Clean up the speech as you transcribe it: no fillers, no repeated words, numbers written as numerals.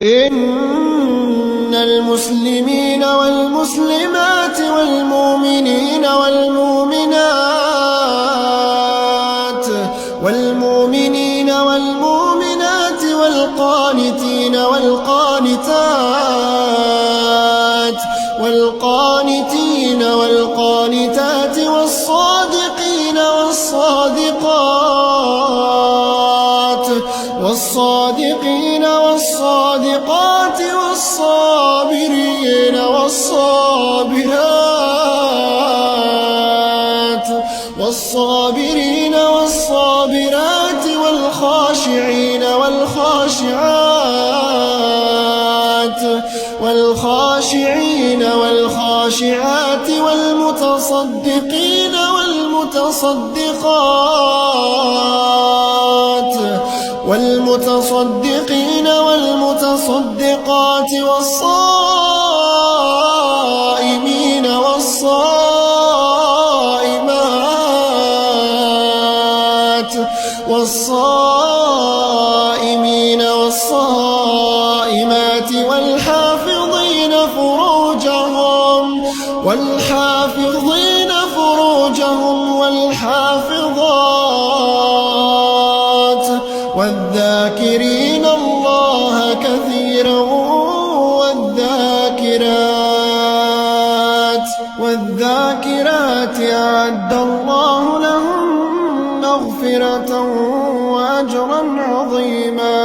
إن المسلمين والمسلمات والمؤمنين والمؤمنات والقانتين والقانتات والصادقين والصادقات والصابرين والصابرات والخاشعين والخاشعات والمتصدقين والمتصدقات والصائمين والصائمات والحافظين فروجهم والحافظات والذاكرين الله كثيرا والذاكرات أعد الله لهم مغفرة وأجرا عظيما.